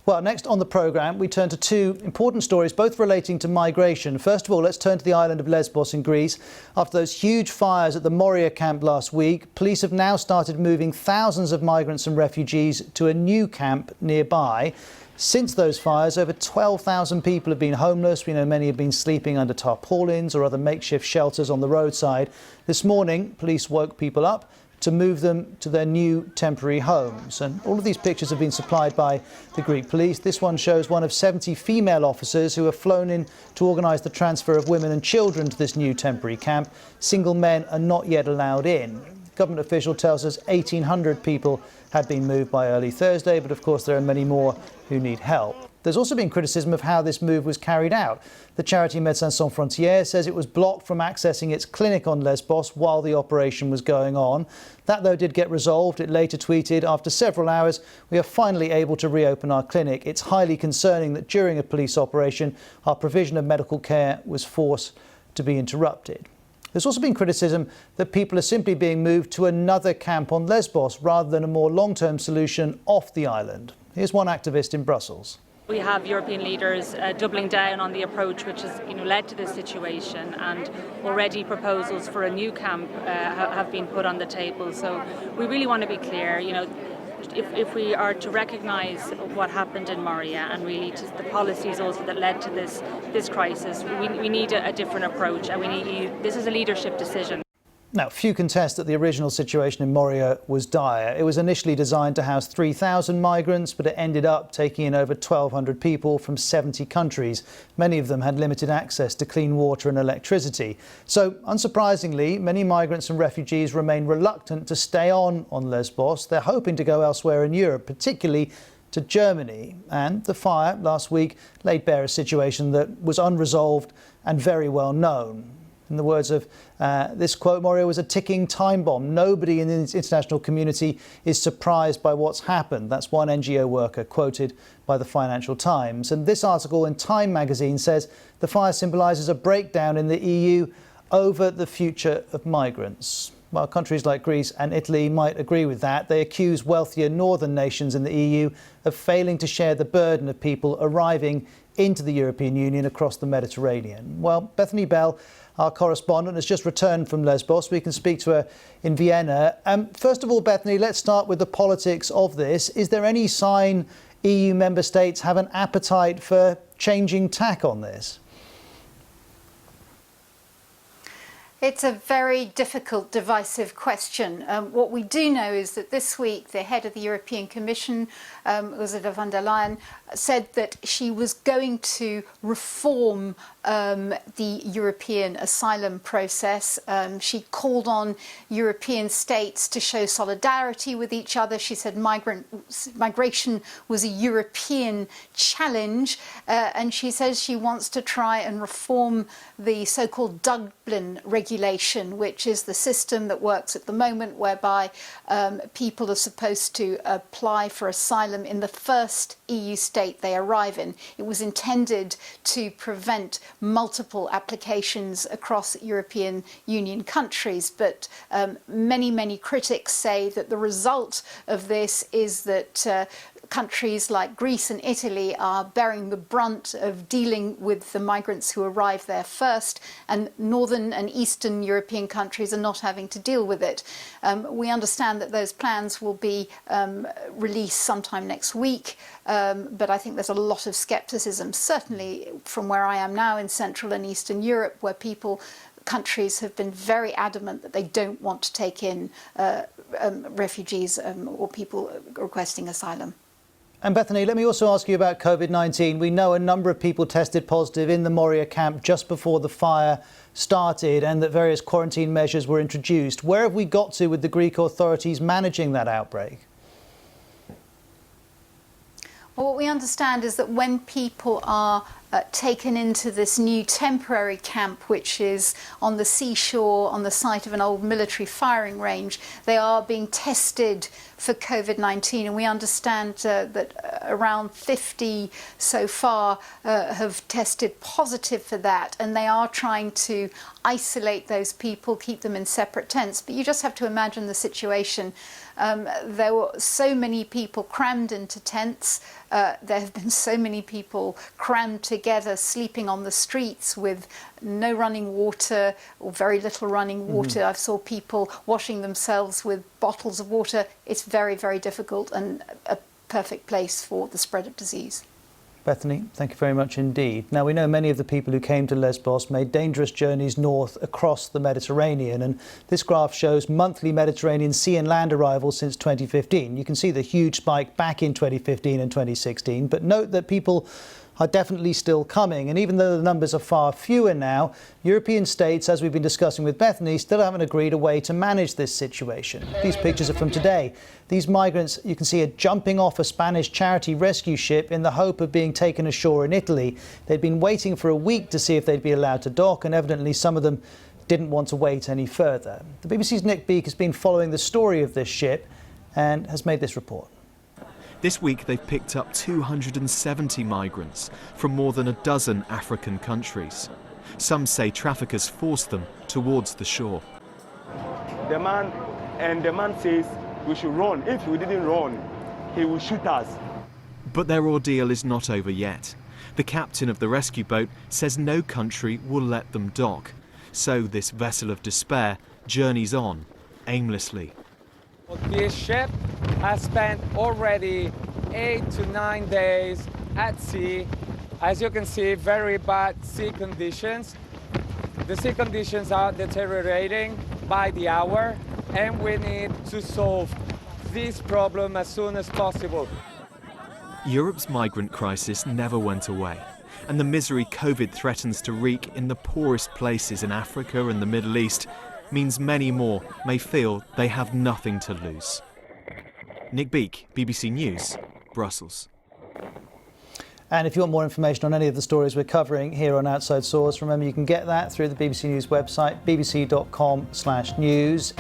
Well, next on the programme, we turn to two important stories, both relating to migration. First of all, let's turn to the island of Lesbos in Greece. After those huge fires at the Moria camp last week, police have now started moving thousands of migrants and refugees to a new camp nearby. Since those fires, over 12,000 people have been homeless. We know many have been sleeping under tarpaulins or other makeshift shelters on the roadside. This morning, police woke people up to move them to their new temporary homes. And all of these pictures have been supplied by the Greek police. This one shows one of 70 female officers who have flown in to organise the transfer of women and children to this new temporary camp. Single men are not yet allowed in. Government official tells us 1,800 people had been moved by early Thursday, but of course there are many more who need help. There's also been criticism of how this move was carried out. The charity Médecins Sans Frontières says it was blocked from accessing its clinic on Lesbos while the operation was going on. That, though, did get resolved. It later tweeted, "After several hours, we are finally able to reopen our clinic. It's highly concerning that during a police operation, our provision of medical care was forced to be interrupted." There's also been criticism that people are simply being moved to another camp on Lesbos rather than a more long-term solution off the island. Here's one activist in Brussels. We have European leaders doubling down on the approach which has led to this situation, and already proposals for a new camp have been put on the table. So we really want to be clear, if we are to recognise what happened in Moria and really the policies also that led to this crisis, we need a different approach, and this is a leadership decision. Now, few contest that the original situation in Moria was dire. It was initially designed to house 3,000 migrants, but it ended up taking in over 1,200 people from 70 countries. Many of them had limited access to clean water and electricity. So, unsurprisingly, many migrants and refugees remain reluctant to stay on Lesbos. They're hoping to go elsewhere in Europe, particularly to Germany. And the fire last week laid bare a situation that was unresolved and very well known. In the words of this quote, Moria was a ticking time bomb. Nobody in the international community is surprised by what's happened. That's one NGO worker quoted by the Financial Times. And this article in Time magazine says the fire symbolises a breakdown in the EU over the future of migrants. While countries like Greece and Italy might agree with that, they accuse wealthier northern nations in the EU of failing to share the burden of people arriving into the European Union across the Mediterranean. Well, Bethany Bell, our correspondent, has just returned from Lesbos. We can speak to her in Vienna. First of all, Bethany, let's start with the politics of this. Is there any sign EU member states have an appetite for changing tack on this? It's a very difficult, divisive question. What we do know is that this week the head of the European Commission, Ursula von der Leyen, said that she was going to reform the European asylum process. She called on European states to show solidarity with each other. She said migration was a European challenge, and she says she wants to try and reform the so-called Dublin regulation, which is the system that works at the moment whereby people are supposed to apply for asylum in the first EU state they arrive in. It was intended to prevent multiple applications across European Union countries, but many critics say that the result of this is that countries like Greece and Italy are bearing the brunt of dealing with the migrants who arrive there first, and northern and eastern European countries are not having to deal with it. We understand that those plans will be released sometime next week, but I think there's a lot of scepticism, certainly from where I am now in Central and Eastern Europe, where countries have been very adamant that they don't want to take in refugees or people requesting asylum. And Bethany, let me also ask you about COVID-19. We know a number of people tested positive in the Moria camp just before the fire started and that various quarantine measures were introduced. Where have we got to with the Greek authorities managing that outbreak? Well, what we understand is that when people are taken into this new temporary camp, which is on the seashore on the site of an old military firing range. They are being tested for COVID-19, and we understand that around 50 so far have tested positive for that, and they are trying to isolate those people, keep them in separate tents. But you just have to imagine the situation. There were so many people crammed into tents. There have been so many people crammed together, sleeping on the streets with no running water or very little running water. I saw people washing themselves with bottles of water. It's very, very difficult and a perfect place for the spread of disease. Bethany, thank you very much indeed. Now, we know many of the people who came to Lesbos made dangerous journeys north across the Mediterranean, and this graph shows monthly Mediterranean sea and land arrivals since 2015. You can see the huge spike back in 2015 and 2016, but note that people are definitely still coming, and even though the numbers are far fewer now, European states, as we've been discussing with Bethany, still haven't agreed a way to manage this situation. These pictures are from today. These migrants, you can see, are jumping off a Spanish charity rescue ship in the hope of being taken ashore in Italy. They'd been waiting for a week to see if they'd be allowed to dock, and evidently some of them didn't want to wait any further. The BBC's Nick Beake has been following the story of this ship and has made this report. This week they've picked up 270 migrants from more than a dozen African countries. Some say traffickers forced them towards the shore. The man says we should run. If we didn't run, he will shoot us. But their ordeal is not over yet. The captain of the rescue boat says no country will let them dock. So this vessel of despair journeys on aimlessly. This ship has spent already 8 to 9 days at sea. As you can see, very bad sea conditions. The sea conditions are deteriorating by the hour, and we need to solve this problem as soon as possible. Europe's migrant crisis never went away, and the misery COVID threatens to wreak in the poorest places in Africa and the Middle East means many more may feel they have nothing to lose. Nick Beake, BBC News, Brussels. And if you want more information on any of the stories we're covering here on Outside Source, remember you can get that through the BBC News website, bbc.com/news.